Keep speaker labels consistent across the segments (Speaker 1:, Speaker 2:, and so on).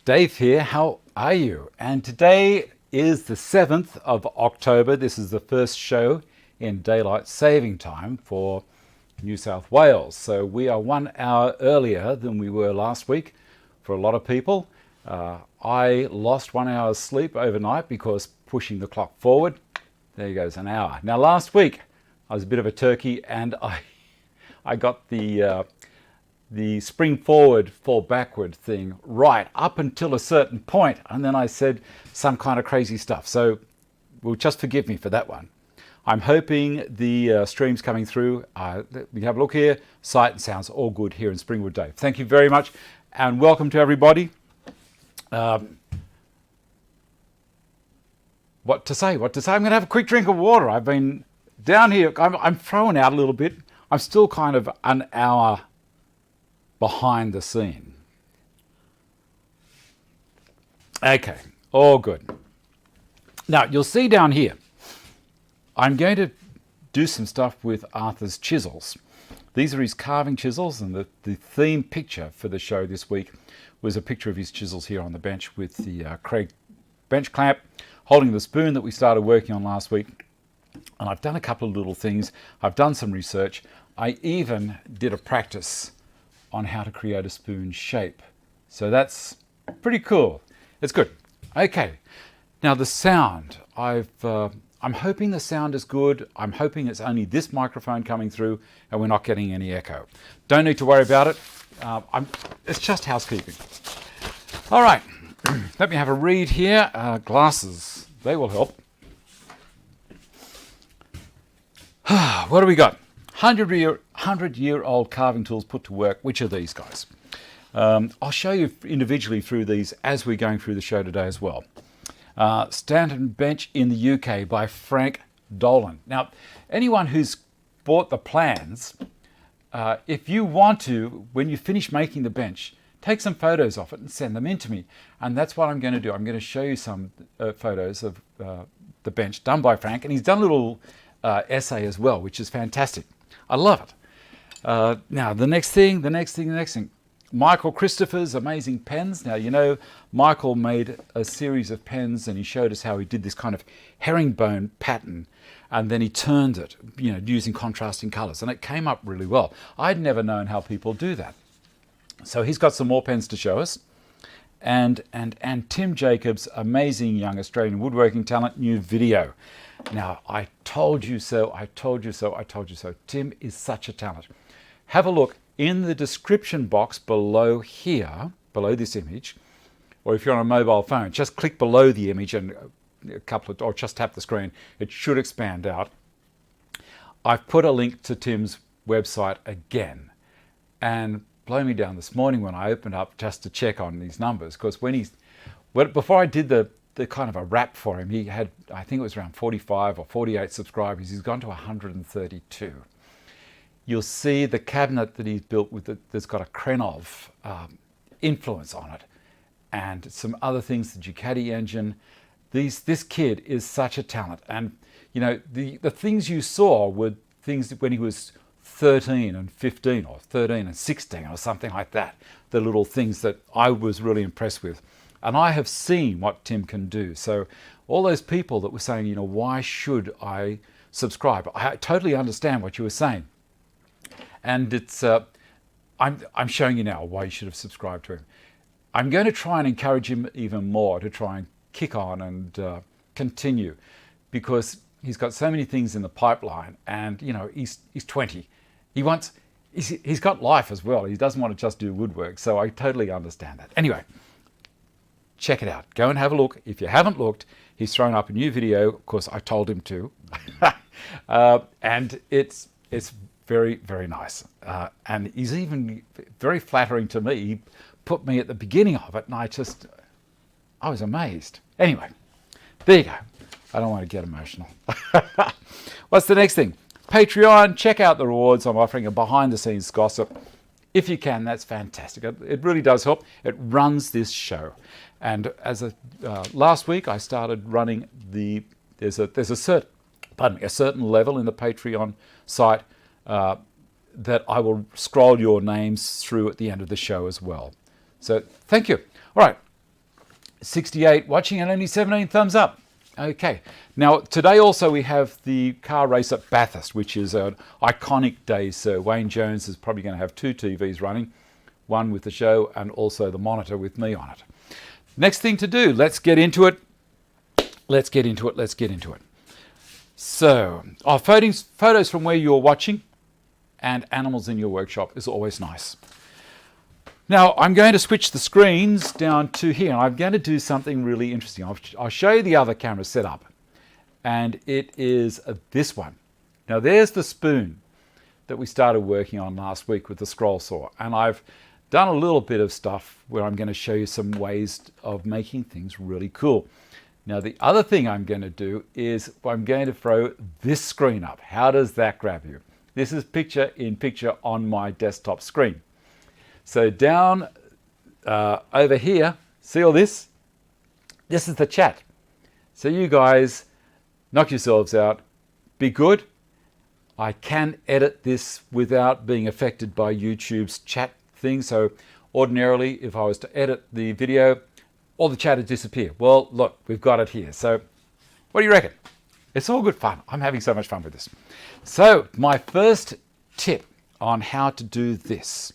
Speaker 1: Dave here, how are you? And today is the 7th of October. This is the first show in daylight saving time for New South Wales. So we are 1 hour earlier than we were last week for a lot of people. I lost 1 hour's sleep overnight because pushing the clock forward, there goes an hour. Now last week I was a bit of a turkey and I got the spring forward, fall backward thing right up until a certain point, and then I said some kind of crazy stuff. So well, just forgive me for that one. I'm hoping the stream's coming through. We have a look here. Sight and sounds all good here in Springwood, Dave. Thank you very much, and welcome to everybody. What to say? I'm going to have a quick drink of water. I've been down here. I'm throwing out a little bit. I'm still kind of an hour behind the scene. Okay, all good. Now you'll see down here, I'm going to do some stuff with Arthur's chisels. These are his carving chisels, and the theme picture for the show this week was a picture of his chisels here on the bench with the Craig bench clamp, holding the spoon that we started working on last week. And I've done a couple of little things. I've done some research. I even did a practice on how to create a spoon shape. So that's pretty cool. It's good. Okay, now the sound. I'm hoping the sound is good. I'm hoping it's only this microphone coming through and we're not getting any echo. Don't need to worry about it. It's just housekeeping. All right, let me have a read here. Glasses, they will help. What do we got? 100-year-old carving tools put to work. Which are these guys? I'll show you individually through these as we're going through the show today as well. Stanton bench in the UK by Frank Dolan. Now, anyone who's bought the plans, if you want to, when you finish making the bench, take some photos of it and send them in to me. And that's what I'm going to do. I'm going to show you some photos of the bench done by Frank. And he's done a little essay as well, which is fantastic. I love it. Now, the next thing. Michael Christopher's amazing pens. Now, you know, Michael made a series of pens and he showed us how he did this kind of herringbone pattern and then he turned it, you know, using contrasting colors, and it came up really well. I'd never known how people do that. So he's got some more pens to show us. And Tim Jacobs' amazing young Australian woodworking talent, new video. Now, I told you so. Tim is such a talent. Have a look in the description box below here, below this image, or if you're on a mobile phone, just click below the image and or just tap the screen. It should expand out. I've put a link to Tim's website again, and blow me down this morning when I opened up just to check on these numbers, because before I did the kind of a wrap for him, he had, I think it was around 45 or 48 subscribers. He's gone to 132. You'll see the cabinet that he's built with that's got a Krenov influence on it, and some other things, the Ducati engine. This kid is such a talent, and you know the things you saw were things when he was 13 and 15 or 13 and 16 or something like that. The little things that I was really impressed with. And I have seen what Tim can do. So all those people that were saying, you know, why should I subscribe? I totally understand what you were saying. And it's, I'm showing you now why you should have subscribed to him. I'm going to try and encourage him even more to try and kick on and continue, because he's got so many things in the pipeline, and you know, he's 20. He's got life as well. He doesn't want to just do woodwork. So I totally understand that. Anyway, check it out. Go and have a look. If you haven't looked, he's thrown up a new video. Of course, I told him to. And it's very, very nice. And he's even very flattering to me. He put me at the beginning of it, and I was amazed. Anyway, there you go. I don't want to get emotional. What's the next thing? Patreon. Check out the rewards. I'm offering a behind-the-scenes gossip. If you can, that's fantastic. It really does help. It runs this show. And as last week, I started running there's a certain level in the Patreon site that I will scroll your names through at the end of the show as well. So thank you. All right, 68 watching and only 17 thumbs up. Okay, now today also we have the car race at Bathurst, which is an iconic day. So Wayne Jones is probably going to have 2 TVs running, one with the show and also the monitor with me on it. Next thing to do, let's get into it. Let's get into it. Let's get into it. So, photos from where you're watching and animals in your workshop is always nice. Now, I'm going to switch the screens down to here, and I'm going to do something really interesting. I'll show you the other camera setup, and it is this one. Now, there's the spoon that we started working on last week with the scroll saw, and I've done a little bit of stuff where I'm going to show you some ways of making things really cool. Now, the other thing I'm going to do is I'm going to throw this screen up. How does that grab you? This is picture in picture on my desktop screen. So down over here, see all this? This is the chat. So you guys knock yourselves out, be good. I can edit this without being affected by YouTube's chat thing. So ordinarily, if I was to edit the video, all the chat would disappear. Well, look, we've got it here. So what do you reckon? It's all good fun. I'm having so much fun with this. So my first tip on how to do this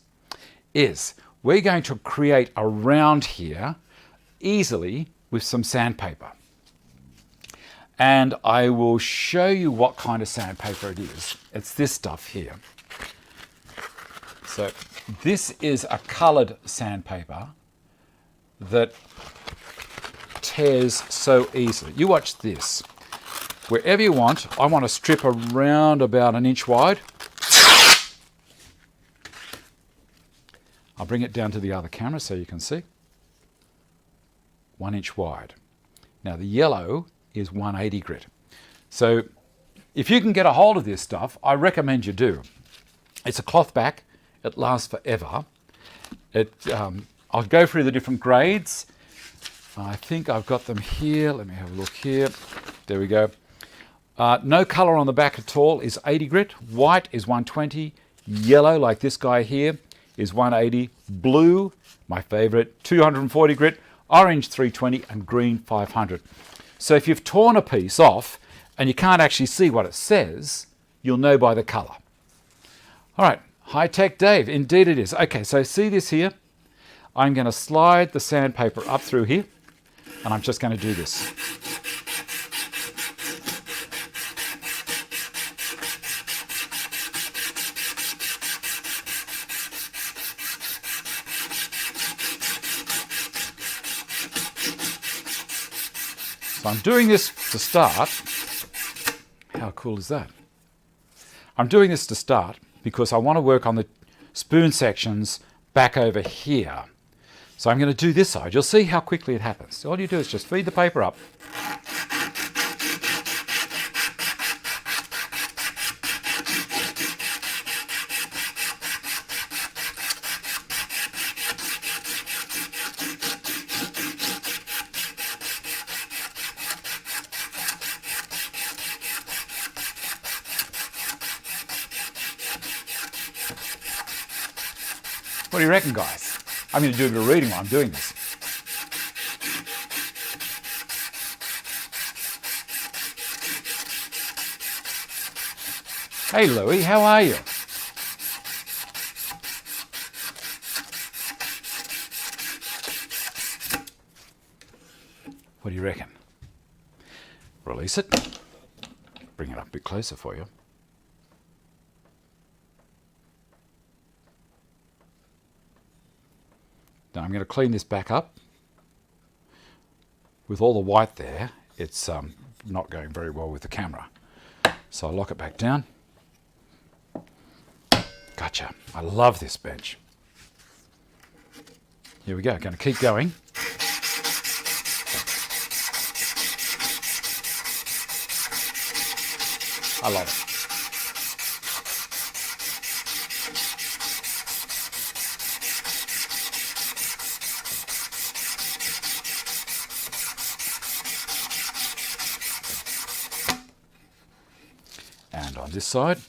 Speaker 1: is we're going to create a round here easily with some sandpaper. And I will show you what kind of sandpaper it is. It's this stuff here. So this is a colored sandpaper that tears so easily. You watch this. Wherever you want, I want to strip around about 1 inch wide. I'll bring it down to the other camera so you can see. 1 inch wide. Now the yellow is 180 grit. So if you can get a hold of this stuff, I recommend you do. It's a cloth back. It lasts forever. I'll go through the different grades. I think I've got them here. Let me have a look here. There we go. No color on the back at all is 80 grit. White is 120. Yellow, like this guy here, is 180. Blue, my favorite, 240 grit. Orange 320 and green 500. So if you've torn a piece off and you can't actually see what it says, you'll know by the color. All right, high-tech Dave, indeed it is. Okay, so see this here? I'm going to slide the sandpaper up through here, and I'm just going to do this. So I'm doing this to start. How cool is that? I'm doing this to start because I want to work on the spoon sections back over here. So I'm going to do this side. You'll see how quickly it happens. So all you do is just feed the paper up. What do you reckon, guys? I'm going to do a bit of reading while I'm doing this. Hey Louie, how are you? What do you reckon? Release it. Bring it up a bit closer for you. Now I'm going to clean this back up. With all the white there, it's not going very well with the camera. So I'll lock it back down. Gotcha. I love this bench. Here we go. Going to keep going. I love it. And on this side.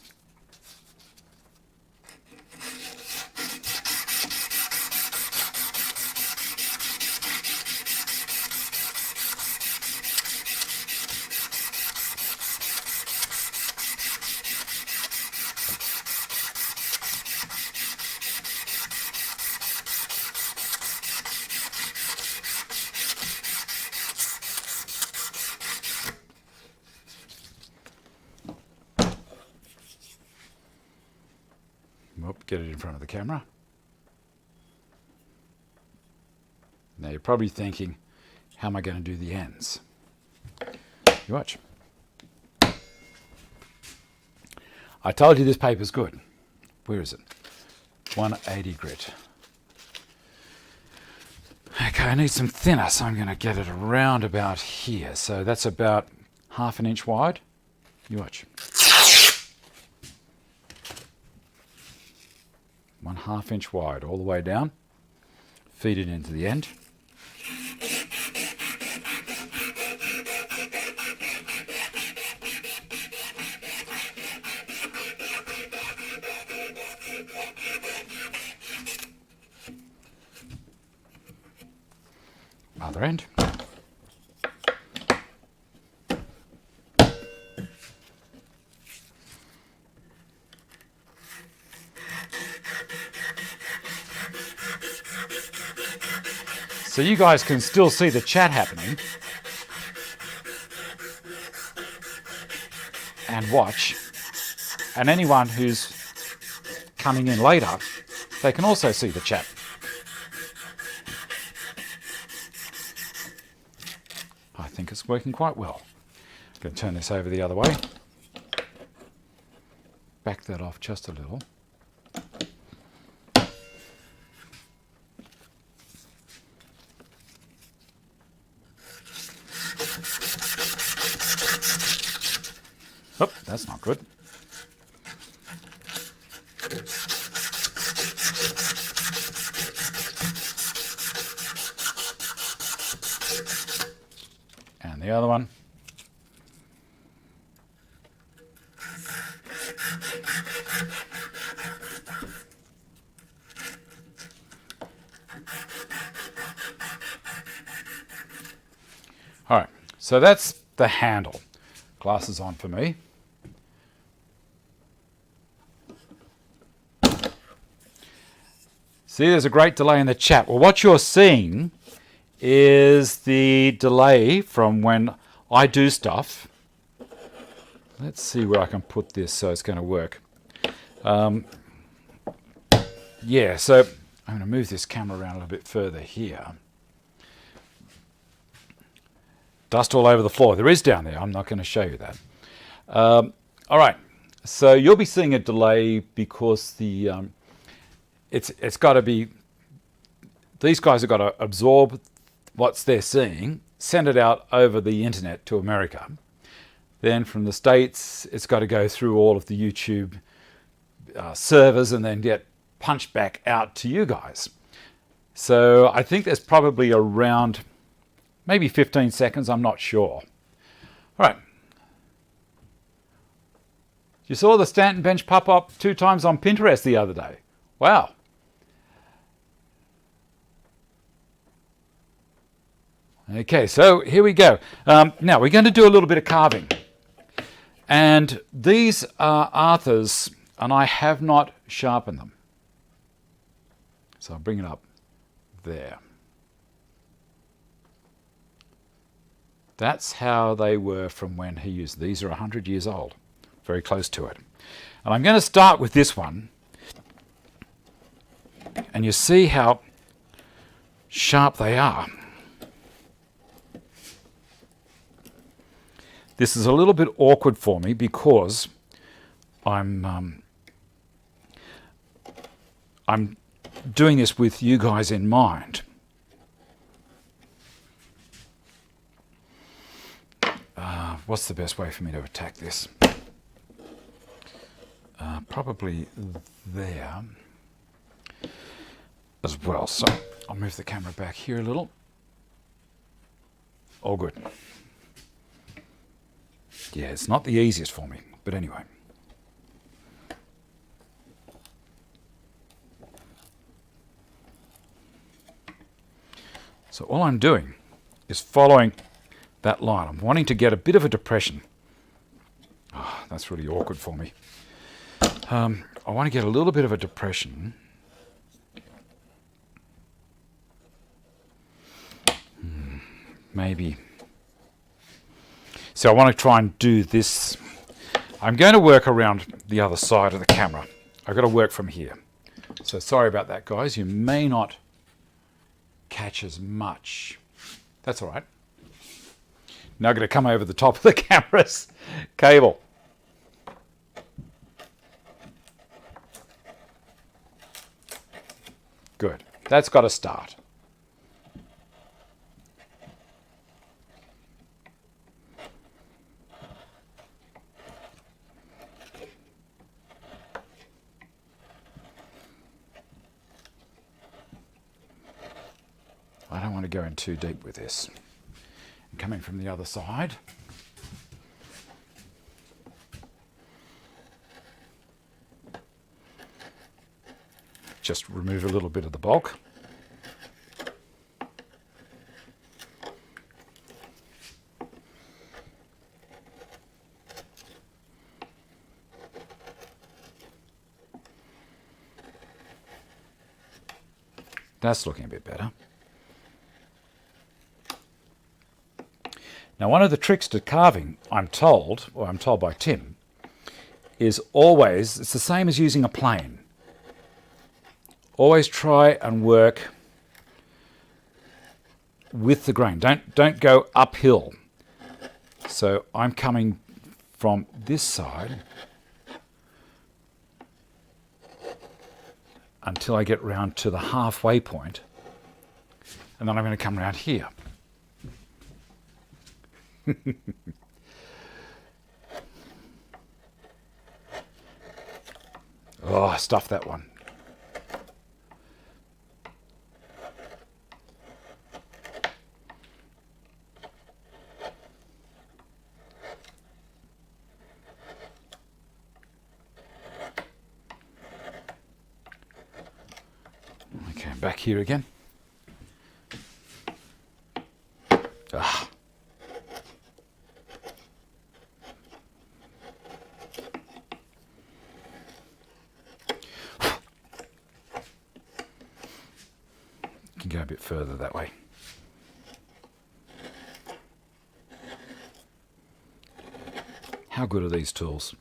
Speaker 1: get it in front of the camera. Now you're probably thinking, how am I going to do the ends? You watch. I told you this paper's good. Where is it? 180 grit. Okay, I need some thinner, so I'm going to get it around about here. So that's about 1/2 inch wide. You watch. 1/2 inch wide all the way down. Feed it into the end. Other end. So you guys can still see the chat happening and watch, and anyone who's coming in later, they can also see the chat. I think it's working quite well. I'm going to turn this over the other way. Back that off just a little. Oh, that's not good. And the other one. All right, so that's the handle. Glasses on for me. See, there's a great delay in the chat. Well, what you're seeing is the delay from when I do stuff. Let's see where I can put this so it's going to work. Yeah, so I'm going to move this camera around a little bit further here. Dust all over the floor. There is down there. I'm not going to show you that. All right, so you'll be seeing a delay because the it's got to be, these guys have got to absorb what they're seeing, send it out over the internet to America. Then from the States, it's got to go through all of the YouTube servers and then get punched back out to you guys. So I think there's probably around maybe 15 seconds, I'm not sure. All right. You saw the Stanton bench pop up 2 times on Pinterest the other day. Wow. Okay, so here we go. Now we're going to do a little bit of carving. And these are Arthur's, and I have not sharpened them. So I'll bring it up there. That's how they were from when he used. These are 100 years old, very close to it. And I'm going to start with this one. And you see how sharp they are. This is a little bit awkward for me because I'm doing this with you guys in mind. What's the best way for me to attack this? Probably there as well. So I'll move the camera back here a little. All good. Yeah, it's not the easiest for me, but anyway. So all I'm doing is following that line. I'm wanting to get a bit of a depression. Oh, that's really awkward for me. I want to get a little bit of a depression. Maybe. So I want to try and do this. I'm going to work around the other side of the camera. I've got to work from here. So sorry about that, guys. You may not catch as much. That's all right. Now I'm going to come over the top of the camera's cable. Good. That's got to start. I don't want to go in too deep with this. I'm coming from the other side. Just remove a little bit of the bulk. That's looking a bit better. Now, one of the tricks to carving, I'm told by Tim, is always, it's the same as using a plane. Always try and work with the grain. Don't go uphill. So I'm coming from this side until I get round to the halfway point, and then I'm going to come around here. Oh, I stuffed that one. Okay, back here again. Ah. Can go a bit further that way. How good are these tools?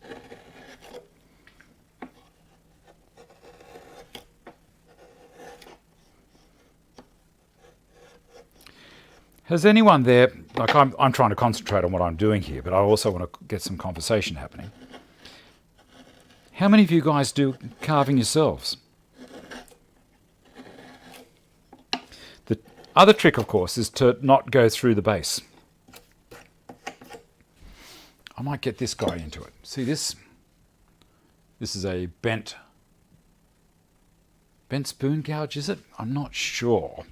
Speaker 1: Has anyone there, like I'm trying to concentrate on what I'm doing here, but I also want to get some conversation happening. How many of you guys do carving yourselves? The other trick, of course, is to not go through the base. I might get this guy into it. See this? This is a bent spoon gouge, is it? I'm not sure.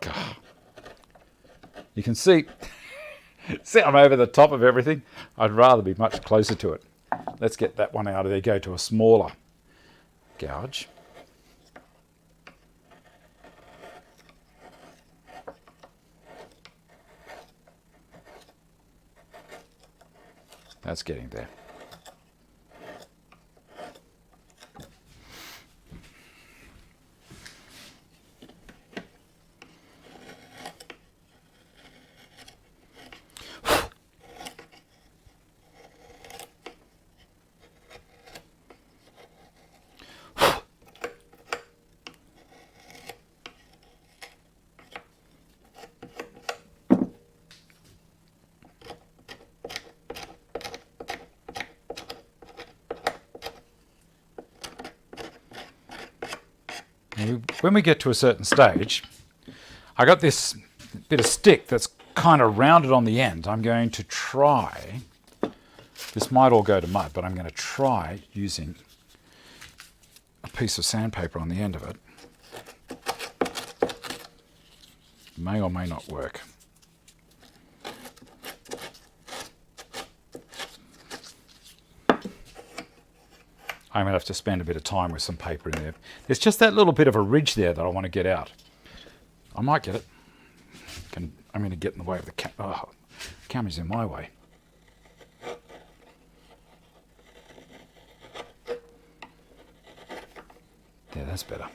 Speaker 1: God. You can see I'm over the top of everything. I'd rather be much closer to it. Let's get that one out of there, go to a smaller gouge. That's getting there. When we get to a certain stage, I got this bit of stick that's kind of rounded on the end. I'm going to try, this might all go to mud, but I'm going to try using a piece of sandpaper on the end of it. May or may not work. I'm going to have to spend a bit of time with some paper in there. There's just that little bit of a ridge there that I want to get out. I might get it. I'm going to get in the way of the camera. Oh, the camera's in my way. Yeah, that's better.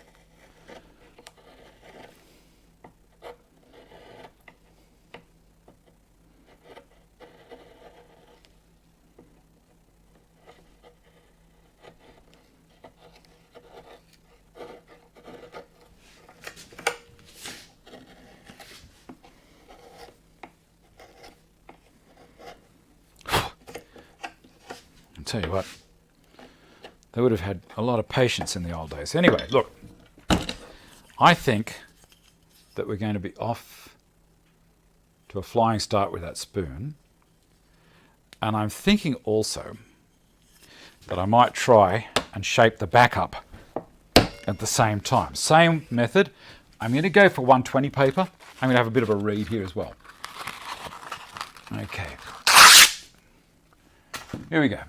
Speaker 1: tell you what, they would have had a lot of patience in the old days. Anyway, look, I think that we're going to be off to a flying start with that spoon. And I'm thinking also that I might try and shape the back up at the same time. Same method. I'm going to go for 120 paper. I'm going to have a bit of a read here as well. Okay. Here we go.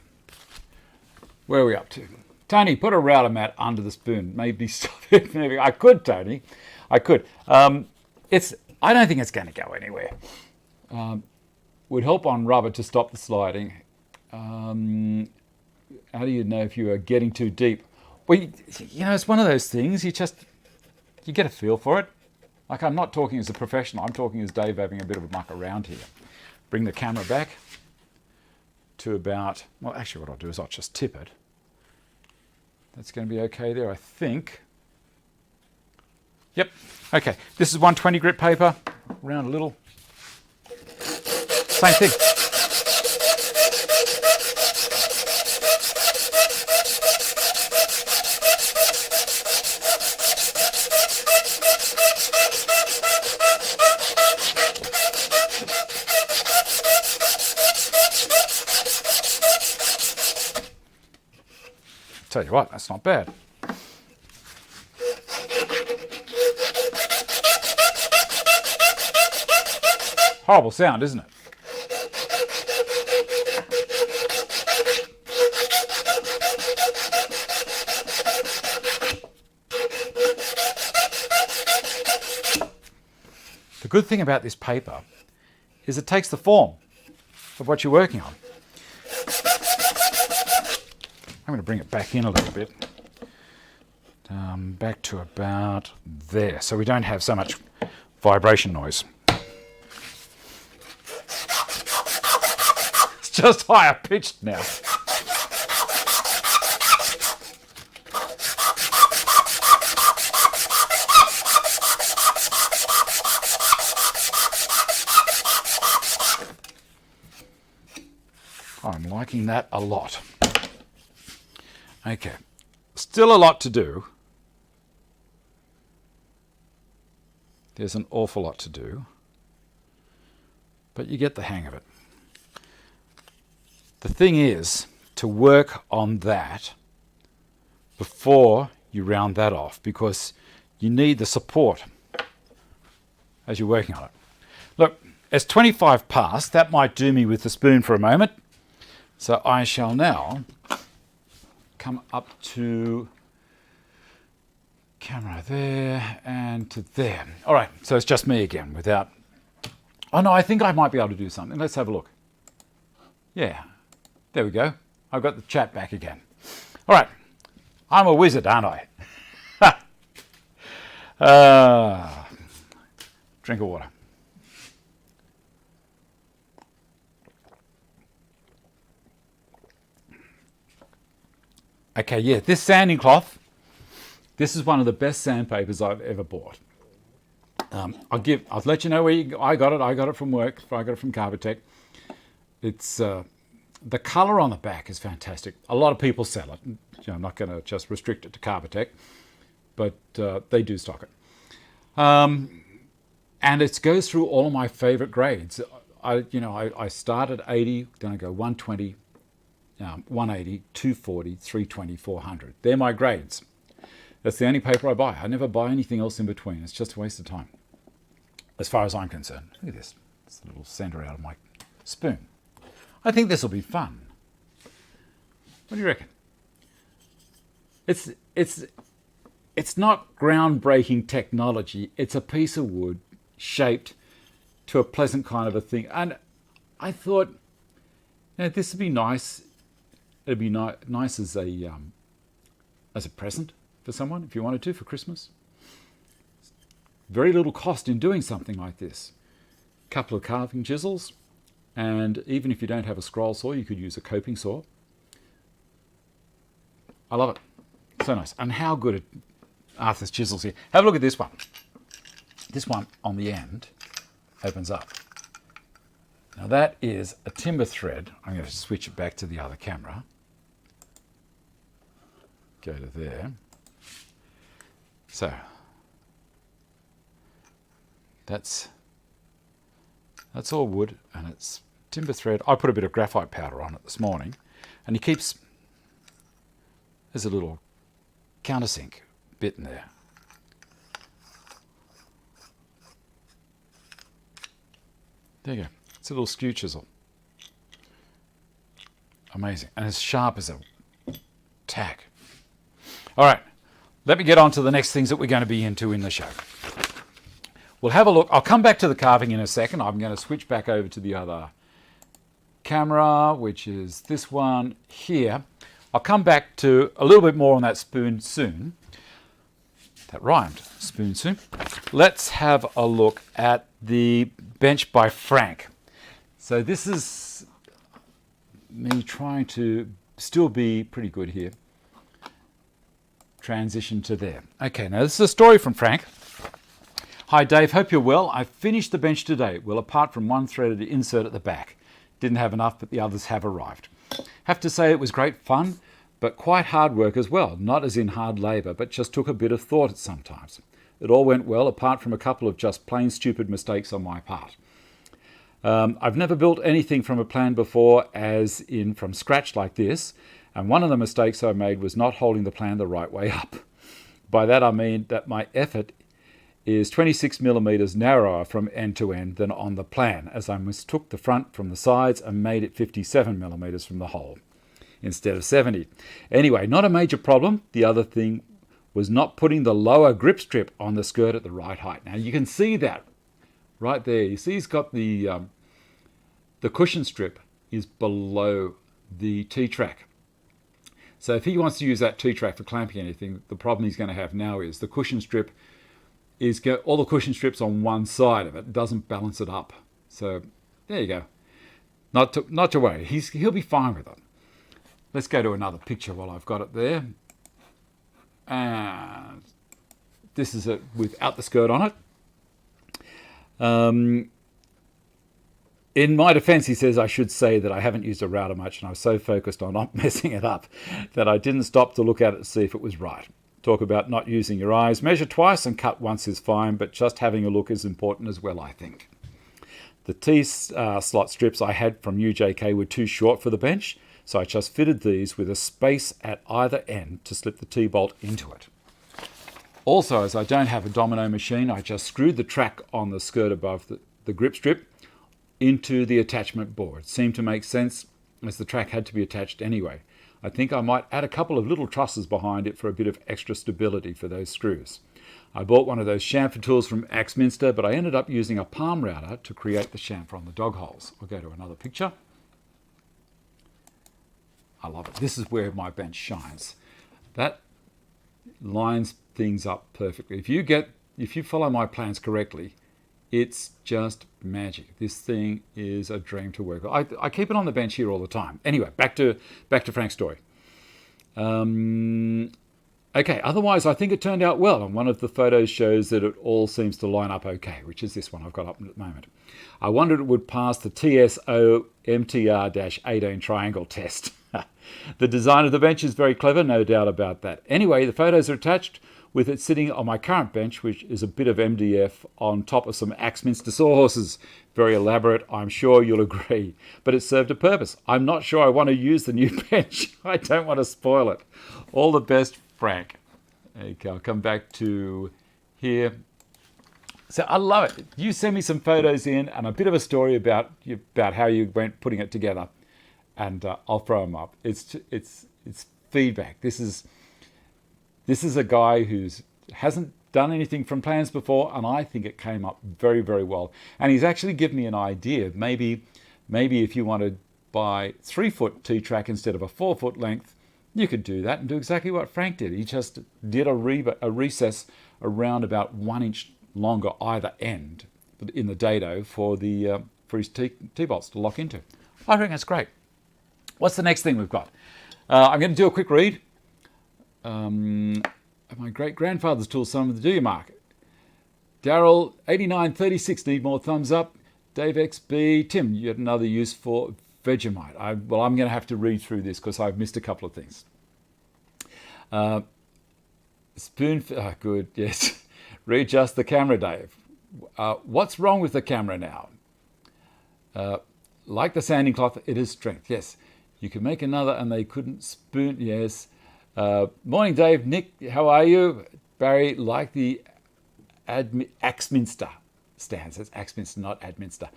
Speaker 1: Where are we up to? Tony, put a router mat under the spoon. Maybe stop it. Maybe I could, Tony. I could. I don't think it's going to go anywhere. Would help on rubber to stop the sliding. How do you know if you are getting too deep? Well, you know, it's one of those things. You get a feel for it. Like, I'm not talking as a professional. I'm talking as Dave having a bit of a muck around here. Bring the camera back to about, well, actually what I'll do is I'll just tip it. That's going to be okay there, I think. Yep, okay. This is 120 grit paper. Round a little. Same thing. Tell you what, that's not bad. Horrible sound, isn't it? The good thing about this paper is it takes the form of what you're working on. I'm going to bring it back in a little bit, back to about there, so we don't have so much vibration noise. It's just higher pitched now. I'm liking that a lot. Okay, still a lot to do. There's an awful lot to do, but you get the hang of it. The thing is to work on that before you round that off, because you need the support as you're working on it. Look, it's 25 past. That might do me with the spoon for a moment. So I shall now come up to camera there and to there. All right, so it's just me again without... Oh no, I think I might be able to do something. Let's have a look. Yeah, there we go. I've got the chat back again. All right, I'm a wizard, aren't I? Drink of water. Okay, yeah, this sanding cloth, this is one of the best sandpapers I've ever bought. I'll let you know where I got it. I got it from work. I got it from Carbotech. It's the colour on the back is fantastic. A lot of people sell it. You know, I'm not going to just restrict it to Carbotech, but they do stock it. And it goes through all of my favourite grades. I start at 80, then I go 120. 180, 240, 320, 400. They're my grades. That's the only paper I buy. I never buy anything else in between. It's just a waste of time, as far as I'm concerned. Look at this. It's a little centre out of my spoon. I think this will be fun. What do you reckon? It's not groundbreaking technology. It's a piece of wood shaped to a pleasant kind of a thing. And I thought, you know, this would be nice. It'd be nice as a present for someone if you wanted to for Christmas. Very little cost in doing something like this. A couple of carving chisels, and even if you don't have a scroll saw, you could use a coping saw. I love it. So nice. And how good are Arthur's chisels here. Have a look at this one. This one on the end opens up. Now that is a timber thread. I'm going to switch it back to the other camera. go to there. So that's all wood, and it's timber thread. I put a bit of graphite powder on it this morning, and he keeps, there's a little countersink bit in there. There you go. It's a little skew chisel. Amazing. And as sharp as a tack. All right. Let me get on to the next things that we're going to be into in the show. We'll have a look. I'll come back to the carving in a second. I'm going to switch back over to the other camera, which is this one here. I'll come back to a little bit more on that spoon soon. That rhymed, spoon soon. Let's have a look at the bench by Frank. So this is me trying to still be pretty good here. Transition to there. Okay, now this is a story from Frank. Hi Dave, hope you're well. I finished the bench today. Well, apart from one threaded insert at the back. Didn't have enough, but the others have arrived. Have to say it was great fun, but quite hard work as well. Not as in hard labour, but just took a bit of thought at sometimes. It all went well, apart from a couple of just plain stupid mistakes on my part. I've never built anything from a plan before, as in from scratch like this, and one of the mistakes I made was not holding the plan the right way up. By that I mean that my effort is 26 millimeters narrower from end to end than on the plan, as I mistook the front from the sides and made it 57 millimeters from the hole instead of 70. Anyway, not a major problem. The other thing was not putting the lower grip strip on the skirt at the right height. Now you can see that right there. You see he's got the cushion strip is below the T-track. So if he wants to use that T-track for clamping anything, the problem he's going to have now is the cushion strip is all the cushion strips on one side of it. It doesn't balance it up. So there you go. Not to worry. He'll be fine with it. Let's go to another picture while I've got it there. And this is it without the skirt on it. In my defense, he says, I should say that I haven't used a router much and I was so focused on not messing it up that I didn't stop to look at it to see if it was right. Talk about not using your eyes. Measure twice and cut once is fine, but just having a look is important as well, I think. The T-slot strips I had from UJK were too short for the bench, so I just fitted these with a space at either end to slip the T-bolt into it. Also, as I don't have a domino machine, I just screwed the track on the skirt above the grip strip into the attachment board. It seemed to make sense as the track had to be attached anyway. I think I might add a couple of little trusses behind it for a bit of extra stability for those screws. I bought one of those chamfer tools from Axminster, but I ended up using a palm router to create the chamfer on the dog holes. I'll go to another picture. I love it. This is where my bench shines. That lines things up perfectly. If you follow my plans correctly, it's just magic. This thing is a dream to work with. I keep it on the bench here all the time. Anyway, back to Frank's story. Okay, otherwise I think it turned out well, and one of the photos shows that it all seems to line up okay, which is this one I've got up at the moment. I wondered it would pass the TSO MTR-18 triangle test. The design of the bench is very clever, no doubt about that. Anyway, the photos are attached with it sitting on my current bench, which is a bit of MDF on top of some Axminster sawhorses. Very elaborate, I'm sure you'll agree. But it served a purpose. I'm not sure I want to use the new bench. I don't want to spoil it. All the best, Frank. Okay, I'll come back to here. So I love it. You send me some photos in and a bit of a story about how you went putting it together, and I'll throw them up. It's feedback. This is a guy who hasn't done anything from plans before, and I think it came up very, very well. And he's actually given me an idea. Maybe if you want to buy 3-foot T-track instead of a 4-foot length, you could do that and do exactly what Frank did. He just did a recess around about 1 inch longer either end in the dado for his T-bolts to lock into. I think that's great. What's the next thing we've got? I'm going to do a quick read. My great-grandfather's tool, some of the Do You Mark. Daryl, 8936, need more thumbs up. Dave XB, Tim, you had another use for Vegemite. I'm going to have to read through this because I've missed a couple of things. Spoon, good, yes. Readjust the camera, Dave. What's wrong with the camera now? Like the sanding cloth, it is strength, yes. You can make another and they couldn't spoon, yes. Morning, Dave. Nick, how are you? Barry, like the Axminster stands. It's Axminster, not Adminster.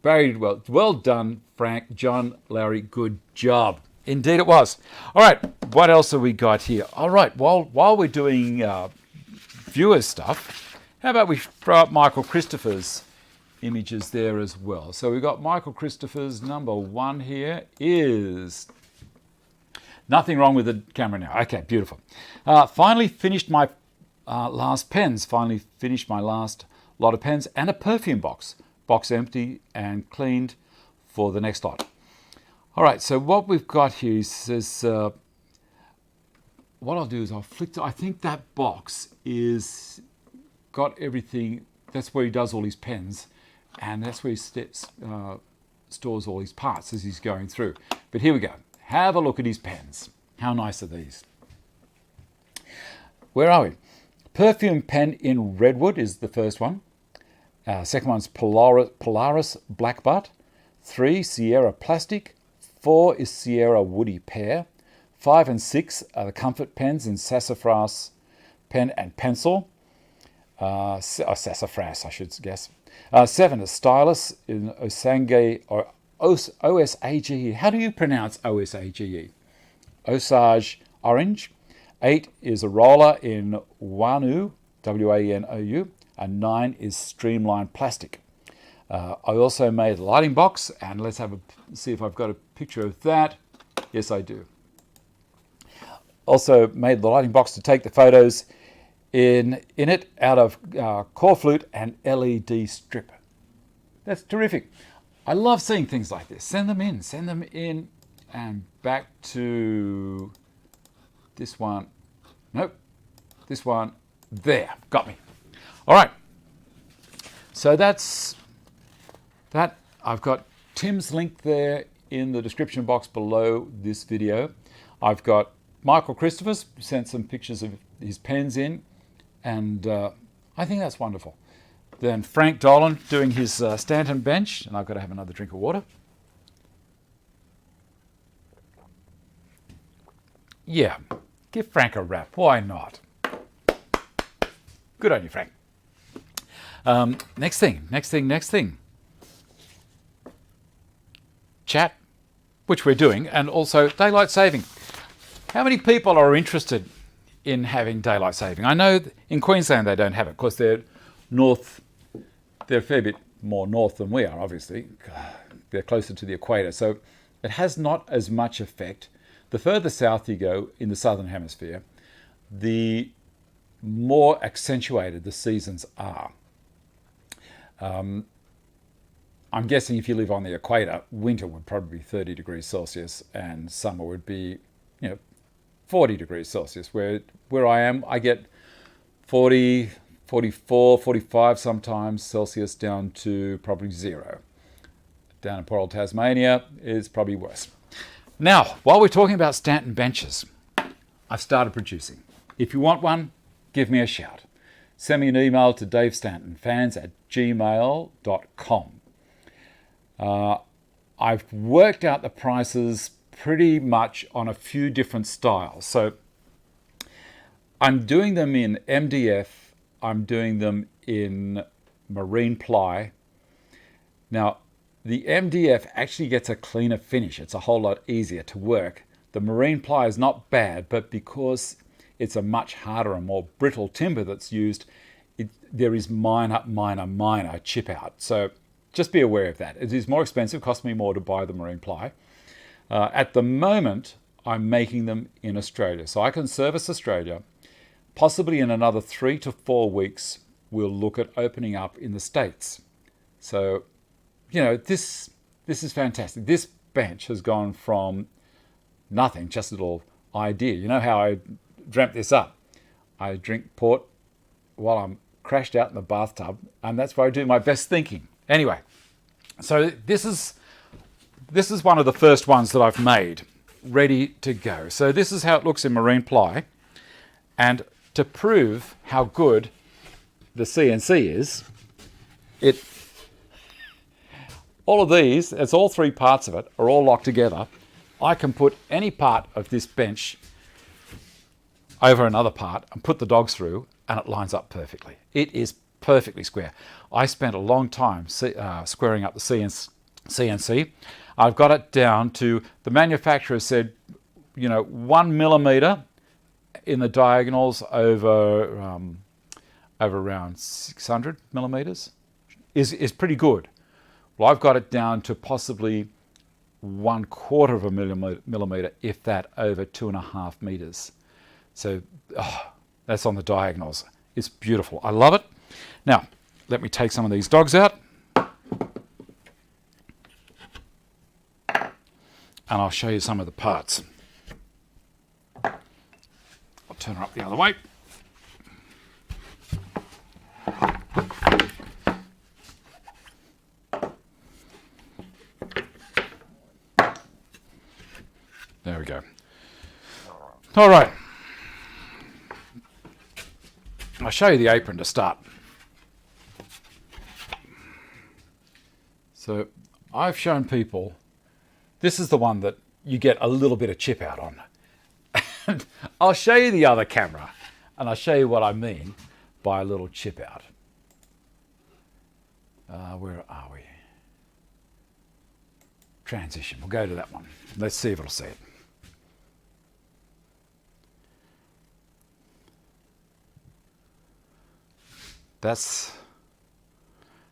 Speaker 1: Barry, well done, Frank. John, Larry, good job. Indeed it was. All right, what else have we got here? All right, while we're doing viewer stuff, how about we throw up Michael Christopher's images there as well. So we've got Michael Christopher's number 1 here is... Nothing wrong with the camera now. Okay, beautiful. Finally finished my last pens. Finally finished my last lot of pens and a perfume box. Box empty and cleaned for the next lot. All right, so what we've got here is... what I'll do is I'll flick to... I think that box is got everything... That's where he does all his pens. And that's where he stores all his parts as he's going through. But here we go. Have a look at his pens. How nice are these? Where are we? Perfume pen in redwood is the first one. Second one's Polaris Black Butt. 3, Sierra Plastic. 4 is Sierra Woody Pear. 5 and 6 are the comfort pens in Sassafras pen and pencil. Sassafras, I should guess. 7 is Stylus in Osange or Osage. How do you pronounce Osage? Osage Orange. 8 is a roller in Wanu, W-A-N-O-U. And 9 is Streamlined Plastic. I also made a lighting box, and let's see if I've got a picture of that. Yes, I do. Also made the lighting box to take the photos in it out of core flute and LED strip. That's terrific. I love seeing things like this. Send them in, and back to this one. Nope, this one. There, got me. All right. So that's that. I've got Tim's link there in the description box below this video. I've got Michael Christopher's sent some pictures of his pens in. And I think that's wonderful. Then Frank Dolan doing his Stanton bench. And I've got to have another drink of water. Yeah, give Frank a rap. Why not? Good on you, Frank. Next thing. Chat, which we're doing, and also daylight saving. How many people are interested in having daylight saving? I know in Queensland they don't have it because they're north. They're a fair bit more north than we are, obviously. They're closer to the equator, so it has not as much effect. The further south you go in the southern hemisphere, the more accentuated the seasons are. I'm guessing if you live on the equator, winter would probably be 30 degrees Celsius and summer would be, 40 degrees Celsius. Where I am, I get 40, 44, 45 sometimes Celsius down to probably 0. Down in poor old Tasmania is probably worse. Now, while we're talking about Stanton benches, I've started producing. If you want one, give me a shout. Send me an email to davestantonfans@gmail.com. I've worked out the prices pretty much on a few different styles. So I'm doing them in MDF. I'm doing them in marine ply. Now, the MDF actually gets a cleaner finish. It's a whole lot easier to work. The marine ply is not bad, but because it's a much harder and more brittle timber that's used, there is minor chip out. So just be aware of that. It is more expensive, costs me more to buy the marine ply. At the moment, I'm making them in Australia. So I can service Australia. Possibly in another 3 to 4 weeks, we'll look at opening up in the States. So, this is fantastic. This bench has gone from nothing, just a little idea. You know how I dreamt this up? I drink port while I'm crashed out in the bathtub, and that's where I do my best thinking. Anyway, so this is one of the first ones that I've made, ready to go. So this is how it looks in marine ply. And to prove how good the CNC is, all of these, it's all three parts of it, are all locked together. I can put any part of this bench over another part and put the dogs through, and it lines up perfectly. It is perfectly square. I spent a long time squaring up the CNC. I've got it down to, the manufacturer said, 1 millimeter in the diagonals over around 600 millimeters is pretty good. Well, I've got it down to possibly 1/4 of a millimeter, if that, over 2.5 meters. So that's on the diagonals. It's beautiful. I love it. Now, let me take some of these dogs out. And I'll show you some of the parts. I'll turn her up the other way. There we go. All right. I'll show you the apron to start. So I've shown people, this is the one that you get a little bit of chip out on. And I'll show you the other camera, and I'll show you what I mean by a little chip out. Where are we? Transition. We'll go to that one. Let's see if it'll see it. That's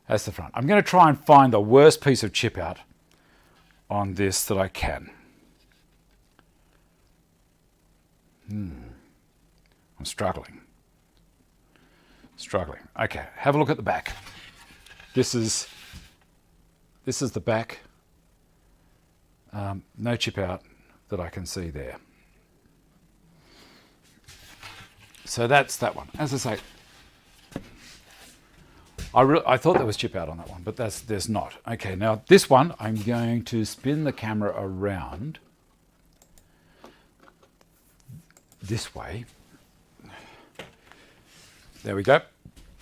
Speaker 1: the front. I'm going to try and find the worst piece of chip out on this that I can. I'm struggling. Okay, have a look at the back. This is the back. No chip out that I can see there. So that's that one. As I say, I thought there was chip out on that one, but there's not. Okay, now this one, I'm going to spin the camera around this way. There we go.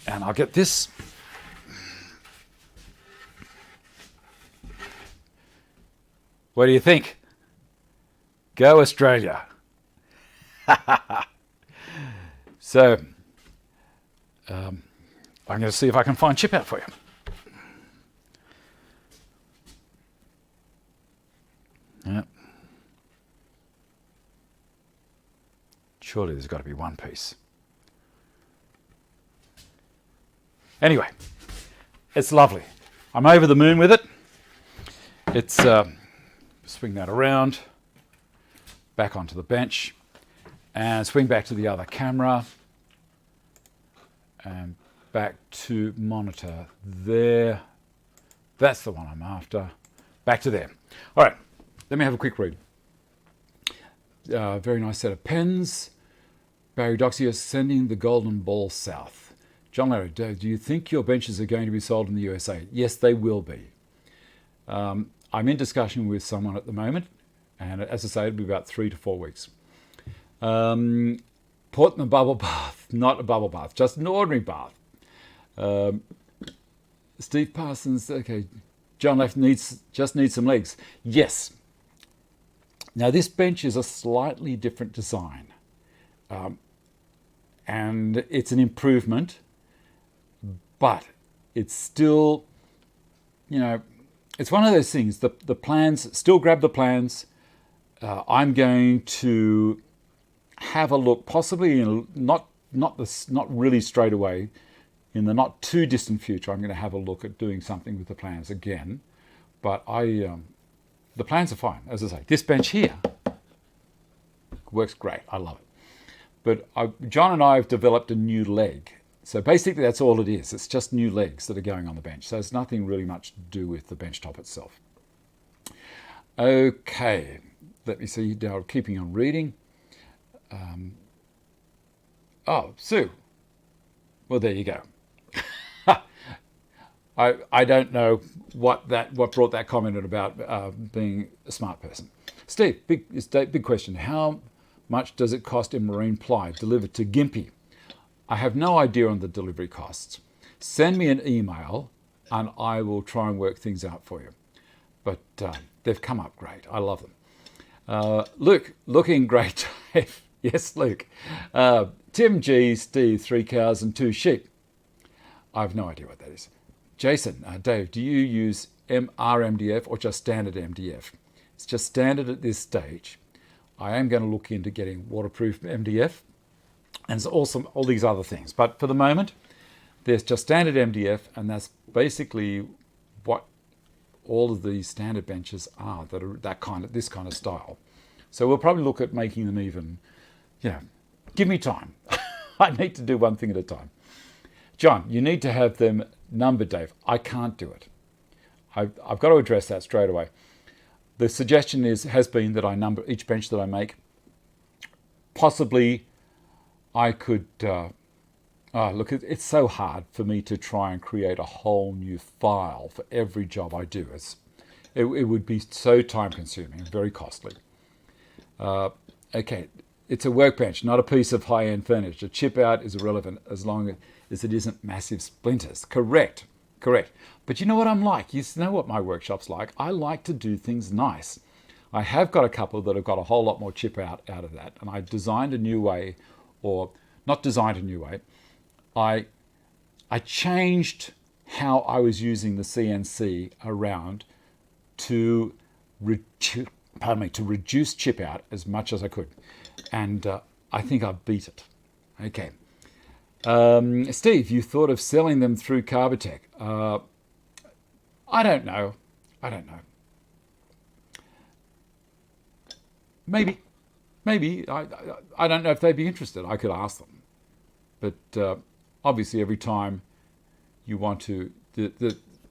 Speaker 1: And I'll get this. What do you think? Go Australia. So, I'm going to see if I can find chip out for you. Yep. Surely there's got to be one piece. Anyway, it's lovely. I'm over the moon with it. It's swing that around, back onto the bench, and swing back to the other camera, and back to monitor there. That's the one I'm after. Back to there. All right, let me have a quick read. Very nice set of pens. Barry Doxier sending the golden ball south. John Larry, do you think your benches are going to be sold in the USA? Yes, they will be. I'm in discussion with someone at the moment, and as I say, it'll be about 3 to 4 weeks. Put in a bubble bath, not a bubble bath, just an ordinary bath. Steve Parsons, okay. John Left just needs some legs. Yes. Now this bench is a slightly different design, and it's an improvement, but it's still, it's one of those things. The plans, still grab the plans. I'm going to have a look, possibly not really straight away. In the not too distant future, I'm going to have a look at doing something with the plans again. But the plans are fine. As I say, this bench here works great. I love it. But John and I have developed a new leg. So basically that's all it is. It's just new legs that are going on the bench. So it's nothing really much to do with the bench top itself. Okay, let me see. Now, keeping on reading. Oh, Sue. Well, there you go. I don't know what brought that comment about being a smart person. Steve, big question. How much does it cost in marine ply delivered to Gympie? I have no idea on the delivery costs. Send me an email and I will try and work things out for you. But they've come up great. I love them. Luke, looking great. Yes, Luke. Tim G, Steve, 3 cows and 2 sheep. I have no idea what that is. Jason, Dave, do you use RMDF or just standard MDF? It's just standard at this stage. I am going to look into getting waterproof MDF and also all these other things. But for the moment, there's just standard MDF, and that's basically what all of these standard benches are that are this kind of style. So we'll probably look at making them even, give me time. I need to do one thing at a time. John, you need to have them numbered, Dave. I can't do it. I've got to address that straight away. The suggestion has been that I number each bench that I make. Possibly I could, look, it's so hard for me to try and create a whole new file for every job I do. It would be so time consuming and very costly. Okay, it's a workbench, not a piece of high-end furniture. Chip out is irrelevant as long as it isn't massive splinters. Correct. But you know what I'm like? You know what my workshop's like. I like to do things nice. I have got a couple that have got a whole lot more chip out of that. And I designed a new way, or not designed a new way. I changed how I was using the CNC around to reduce chip out as much as I could. And I think I beat it. Okay. Steve, you thought of selling them through Carbotech. I don't know. Maybe. I don't know if they'd be interested. I could ask them. But obviously every time you want to,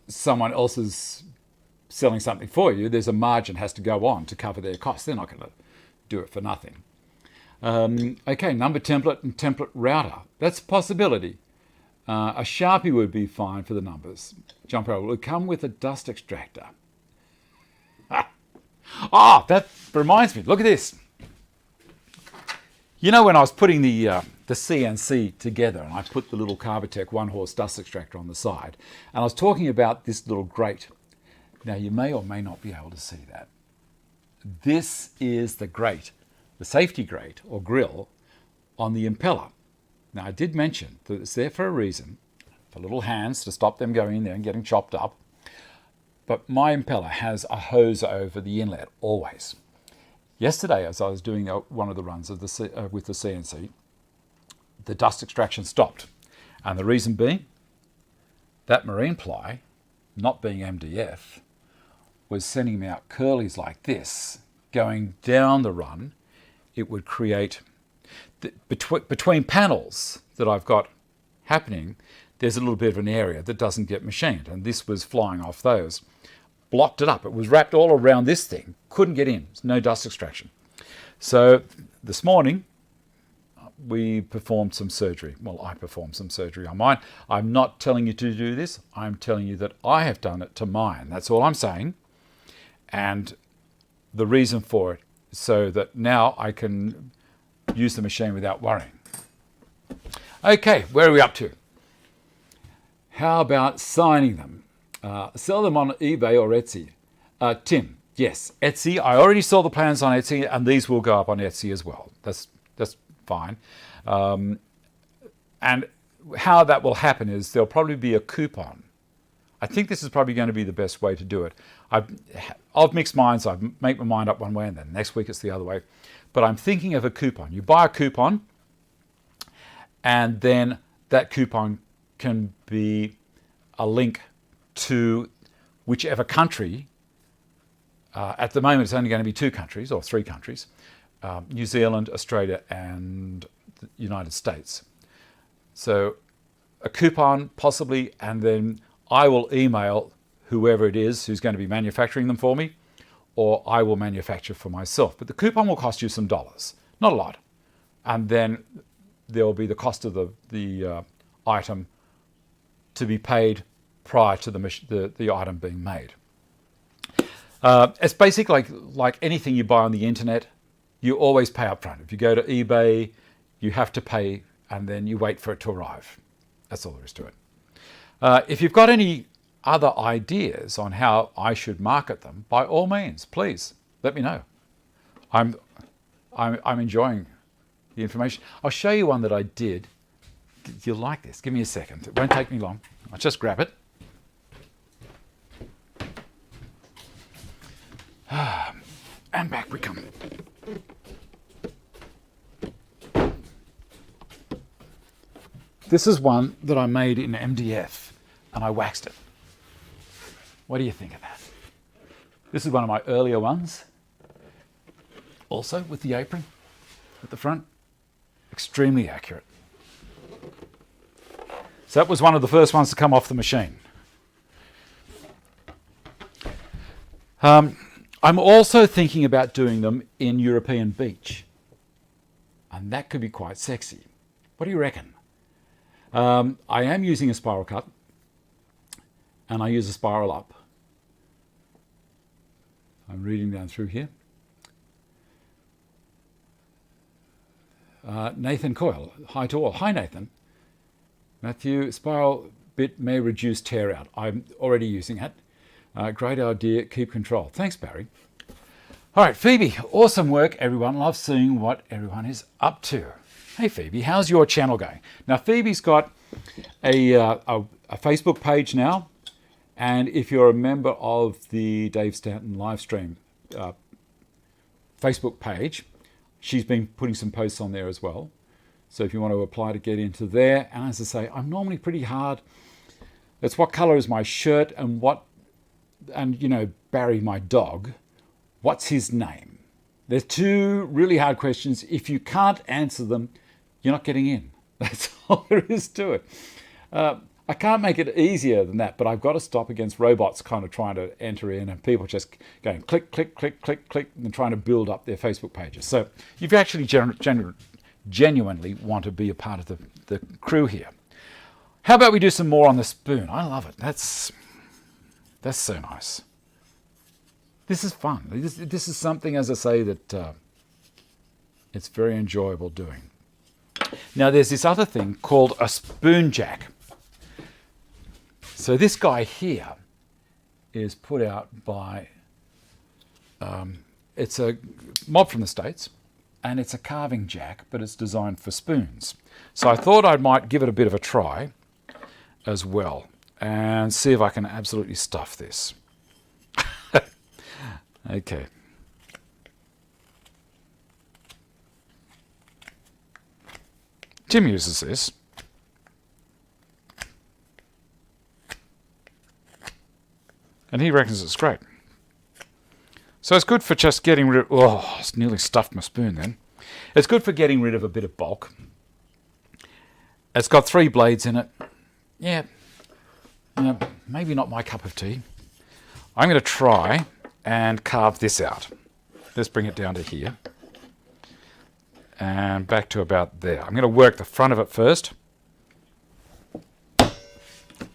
Speaker 1: someone else is selling something for you, there's a margin has to go on to cover their costs. They're not going to do it for nothing. Okay, number template and template router. That's a possibility. A Sharpie would be fine for the numbers. Jump out. Will it come with a dust extractor? That reminds me. Look at this. You know, when I was putting the CNC together, and I put the little Carbotech 1-horse dust extractor on the side, and I was talking about this little grate. Now, you may or may not be able to see that. This is the grate, the safety grate or grill on the impeller. Now, I did mention that it's there for a reason, for little hands to stop them going in there and getting chopped up. But my impeller has a hose over the inlet, always. Yesterday, as I was doing one of the runs of with the CNC, the dust extraction stopped. And the reason being, that marine ply, not being MDF, was sending me out curlies like this, going down the run. It would create, between panels that I've got happening, there's a little bit of an area that doesn't get machined, and this was flying off those. Blocked it up. It was wrapped all around this thing. Couldn't get in. No dust extraction. So this morning, we performed some surgery. Well, I performed some surgery on mine. I'm not telling you to do this. I'm telling you that I have done it to mine. That's all I'm saying. And the reason for it, so that now I can use the machine without worrying. Okay, where are we up to? How about signing them? Sell them on eBay or Etsy. Tim, yes, Etsy. I already saw the plans on Etsy, and these will go up on Etsy as well. That's fine. And how that will happen is there'll probably be a coupon. I think this is probably going to be the best way to do it. I've mixed minds. I make my mind up one way, and then next week it's the other way. But I'm thinking of a coupon. You buy a coupon, and then that coupon can be a link to whichever country. At the moment, it's only going to be 2 countries or 3 countries, New Zealand, Australia, and the United States. So a coupon possibly, and then I will email whoever it is who's going to be manufacturing them for me, or I will manufacture for myself. But the coupon will cost you some dollars, not a lot. And then there will be the cost of the item to be paid prior to the item being made. It's basically like anything you buy on the internet. you always pay up front. If you go to eBay, you have to pay and then you wait for it to arrive. That's all there is to it. If you've got any other ideas on how I should market them, by all means, please let me know. I'm enjoying the information. I'll show you one that I did. You'll like this. Give me a second. It won't take me long. I'll just grab it. And back we come. This is one that I made in MDF and I waxed it. What do you think of that? This is one of my earlier ones. Also with the apron at the front. Extremely accurate. So that was one of the first ones to come off the machine. I'm also thinking about doing them in European beech. And that could be quite sexy. What do you reckon? I am using a spiral cut. And I use a spiral up. I'm reading down through here. Nathan Coyle, hi to all. Hi Nathan. Matthew, spiral bit may reduce tear out. I'm already using it. Great idea, keep control. Thanks, Barry. All right, Phoebe, awesome work, everyone. Love seeing what everyone is up to. Hey, Phoebe, how's your channel going? Now, Phoebe's got a Facebook page now, and if you're a member of the Dave Stanton livestream Facebook page, she's been putting some posts on there as well. So if you want to apply to get into there, and as I say, I'm normally pretty hard. It's what color is my shirt and you know, Barry, my dog, what's his name? They're two really hard questions. If you can't answer them, you're not getting in. That's all there is to it. I can't make it easier than that, but I've got to stop against robots kind of trying to enter in and people just going click, click, click, click, click, and trying to build up their Facebook pages. So if you actually genuinely want to be a part of the crew here. How about we do some more on the spoon? I love it. That's so nice. This is fun. This is something, as I say, that it's very enjoyable doing. Now there's this other thing called a spoon jack. So this guy here is put out by, it's a mob from the States, and it's a carving jack, but it's designed for spoons. So I thought I might give it a bit of a try as well and see if I can absolutely stuff this. Okay. Tim uses this. And he reckons it's great. So it's good for just getting rid of... Oh, it's nearly stuffed my spoon then. It's good for getting rid of a bit of bulk. It's got 3 blades in it. Yeah, maybe not my cup of tea. I'm going to try and carve this out. Let's bring it down to here. And back to about there. I'm going to work the front of it first.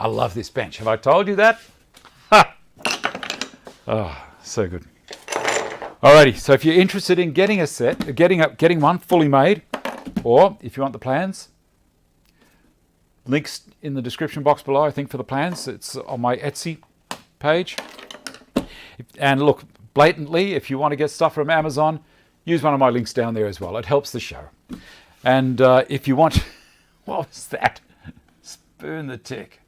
Speaker 1: I love this bench. Have I told you that? Ha! Oh, so good. Alrighty, so if you're interested in getting a set, getting one fully made, or if you want the plans, links in the description box below, I think, for the plans. It's on my Etsy page. And look, blatantly, if you want to get stuff from Amazon, use one of my links down there as well. It helps the show. And if you want... What was that? Spoon the tick.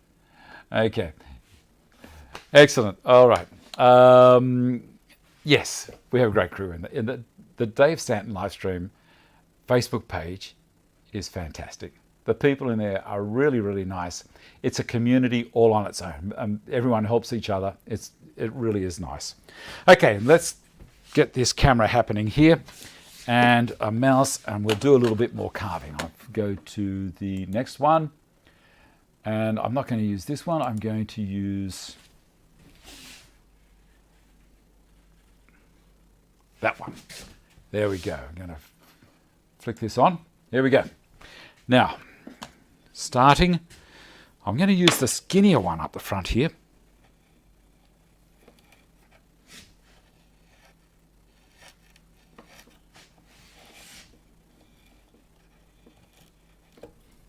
Speaker 1: Okay. Excellent. All right. Yes, we have a great crew in the Dave Stanton livestream Facebook page is fantastic. The people in there are really, really nice. It's a community all on its own. Everyone helps each other. It really is nice. Okay, let's get this camera happening here and a mouse, and we'll do a little bit more carving. I'll go to the next one, and I'm not going to use this one. I'm going to use that one. There we go. I'm going to flick this on. There we go. Now, starting, I'm going to use the skinnier one up the front here.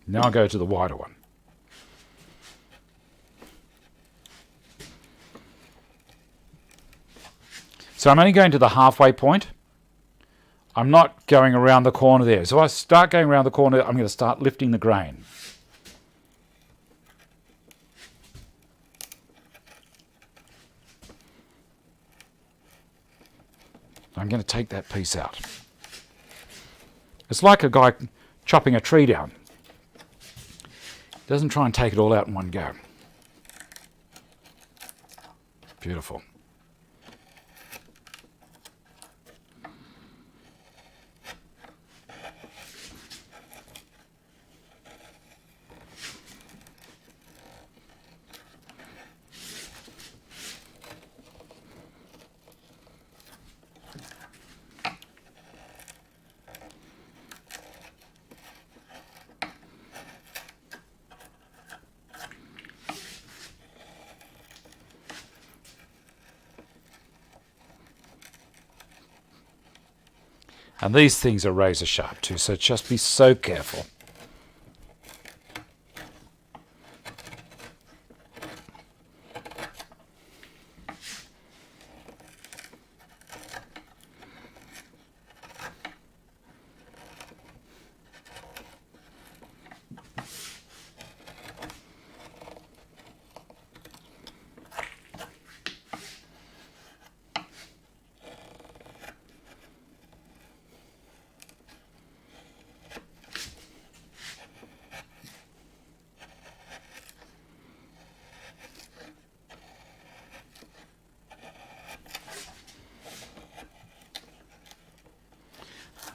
Speaker 1: Now I'll go to the wider one. So I'm only going to the halfway point. I'm not going around the corner there. So I start going around the corner, I'm going to start lifting the grain. I'm going to take that piece out. It's like a guy chopping a tree down. Doesn't try and take it all out in one go. Beautiful. And these things are razor sharp too, so just be so careful.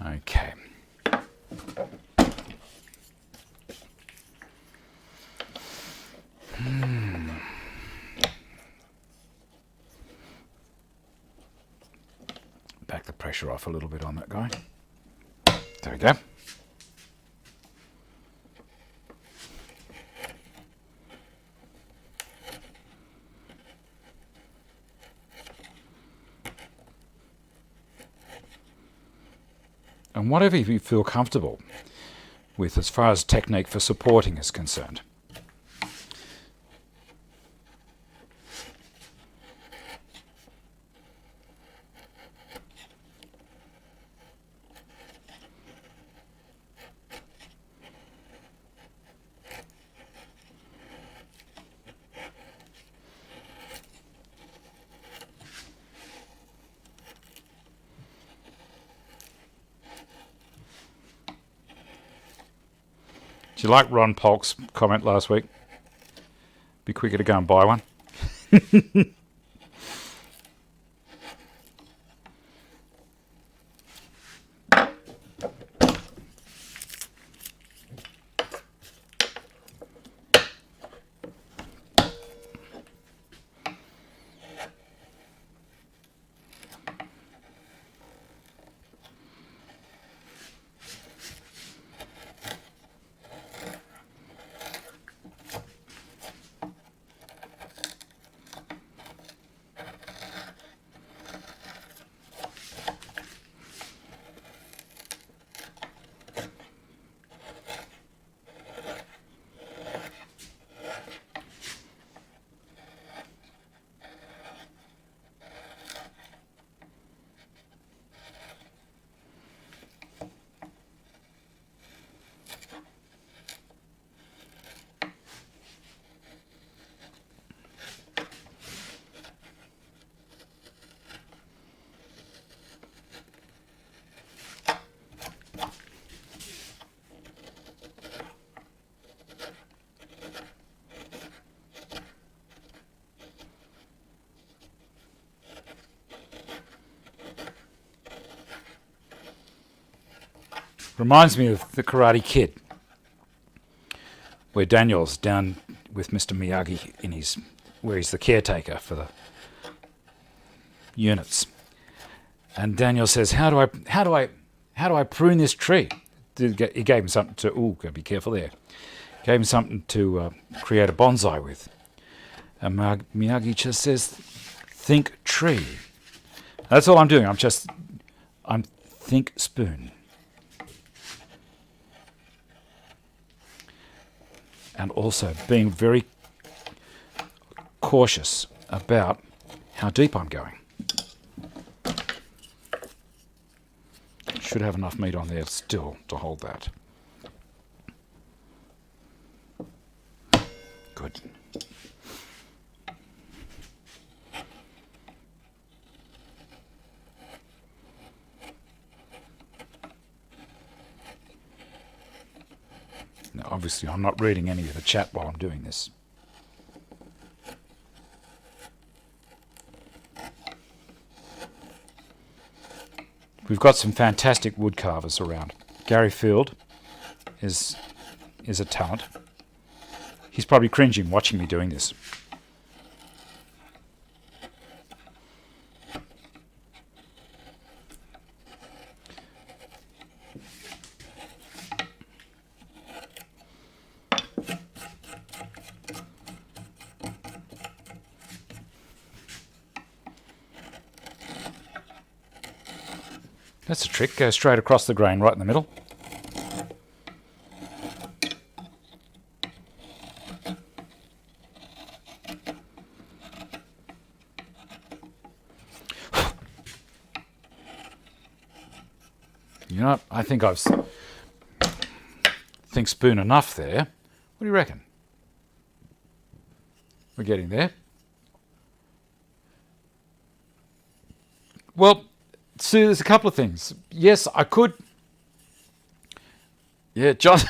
Speaker 1: Okay. Back the pressure off a little bit on that guy. There we go. And whatever you feel comfortable with as far as technique for supporting is concerned. Do you like Ron Polk's comment last week? Be quicker to go and buy one. Reminds me of the Karate Kid, where Daniel's down with Mr. Miyagi in his, where he's the caretaker for the units, and Daniel says, "How do I prune this tree?" He gave him something to. Ooh, gotta be careful there. Gave him something to create a bonsai with, and Miyagi just says, "Think tree." That's all I'm doing. I'm think spoon. and also being very cautious about how deep I'm going. Should have enough meat on there still to hold that. Good. Now, obviously, I'm not reading any of the chat while I'm doing this. We've got some fantastic wood carvers around. Gary Field is a talent. He's probably cringing watching me doing this. That's a trick. Go straight across the grain, right in the middle. You know, I think think spoon enough there. What do you reckon? We're getting there. Well, see, there's a couple of things. Yes, I could. Yeah, John's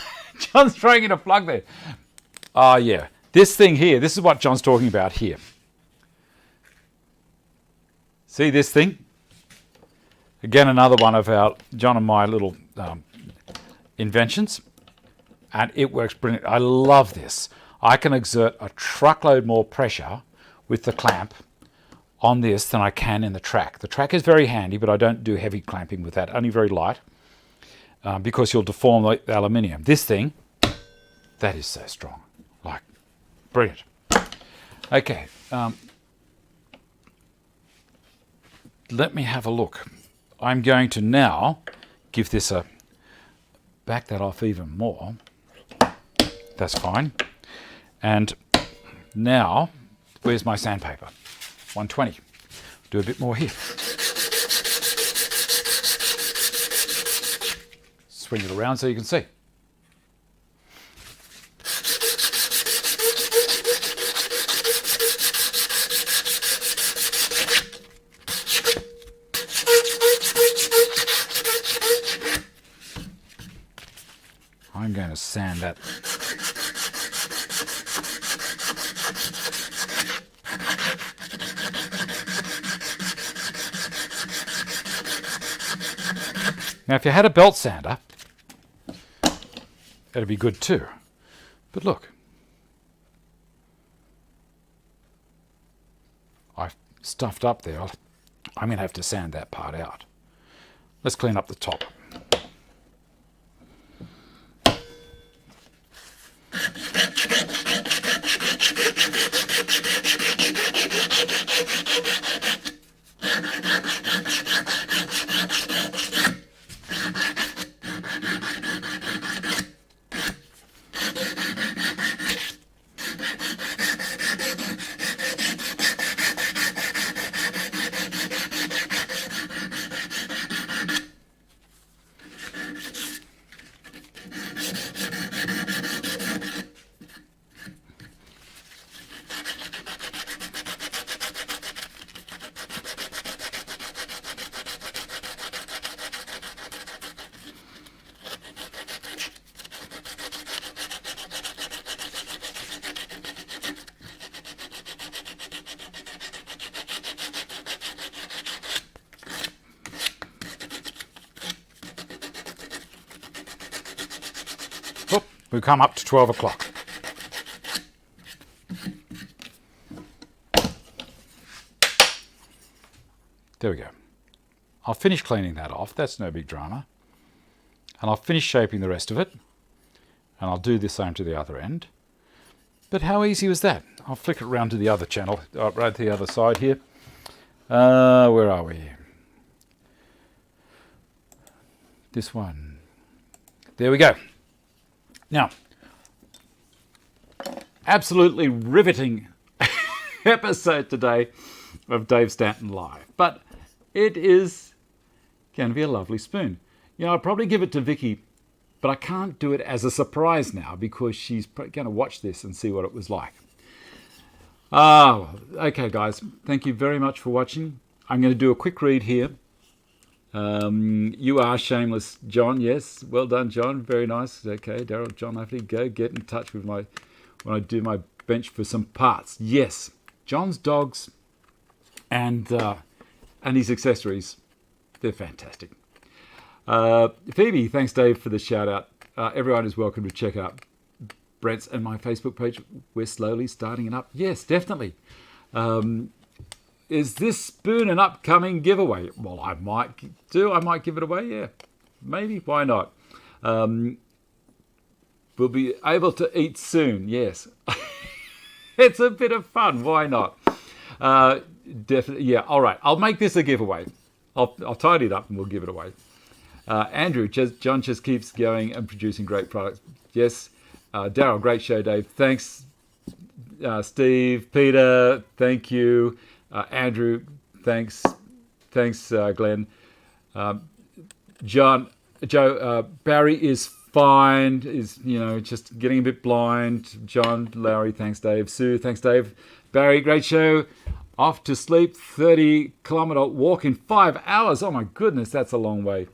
Speaker 1: throwing in a plug there. Yeah. This thing here, this is what John's talking about here. See this thing? Again, another one of our, John and my little inventions. And it works brilliant. I love this. I can exert a truckload more pressure with the clamp on this than I can in the track. The track is very handy, but I don't do heavy clamping with that, only very light, because you'll deform the aluminium. This thing, that is so strong. Like, brilliant. Okay, let me have a look. I'm going to now give this a, back that off even more. That's fine. And now, where's my sandpaper? 120. Do a bit more here. Swing it around so you can see. I'm going to sand that. Now, if you had a belt sander, that'd be good too. But look, I've stuffed up there. I'm going to have to sand that part out. Let's clean up the top. We've come up to 12 o'clock. There we go. I'll finish cleaning that off. That's no big drama. And I'll finish shaping the rest of it. And I'll do the same to the other end. But how easy was that? I'll flick it around to the other channel, right to the other side here. Where are we? This one. There we go. Now, absolutely riveting episode today of Dave Stanton Live. But it is going to be a lovely spoon. You know, I'll probably give it to Vicky, but I can't do it as a surprise now because she's going to watch this and see what it was like. Okay, guys. Thank you very much for watching. I'm going to do a quick read here. You are shameless, John. Yes, well done, John. Very nice. Okay, Daryl, John Lafferty, go get in touch with when I do my bench for some parts. Yes, John's dogs and his accessories, they're fantastic. Phoebe, thanks, Dave, for the shout out. Everyone is welcome to check out Brent's and my Facebook page. We're slowly starting it up. Yes, definitely. Is this spoon an upcoming giveaway? Well, I might give it away, yeah. Maybe, why not? We'll be able to eat soon, yes. It's a bit of fun, why not? Definitely, yeah, all right. I'll make this a giveaway. I'll tidy it up and we'll give it away. Andrew, John just keeps going and producing great products. Yes. Daryl, great show, Dave. Thanks, Steve, Peter, thank you. Andrew, thanks, Glenn. Joe, Barry is fine, is, just getting a bit blind. John, Larry, thanks, Dave. Sue, thanks, Dave. Barry, great show. Off to sleep, 30-kilometer walk in 5 hours. Oh my goodness, that's a long way.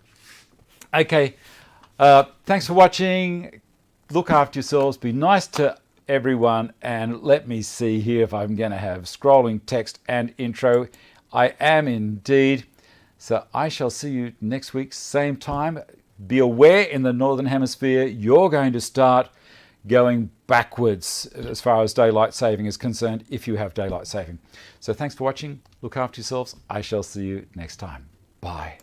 Speaker 1: Okay, thanks for watching. Look after yourselves. Be nice to everyone, and let me see here if I'm going to have scrolling text and intro. I am indeed. So I shall see you next week, same time. Be aware, in the Northern Hemisphere, you're going to start going backwards as far as daylight saving is concerned, if you have daylight saving. So thanks for watching. Look after yourselves. I shall see you next time. Bye.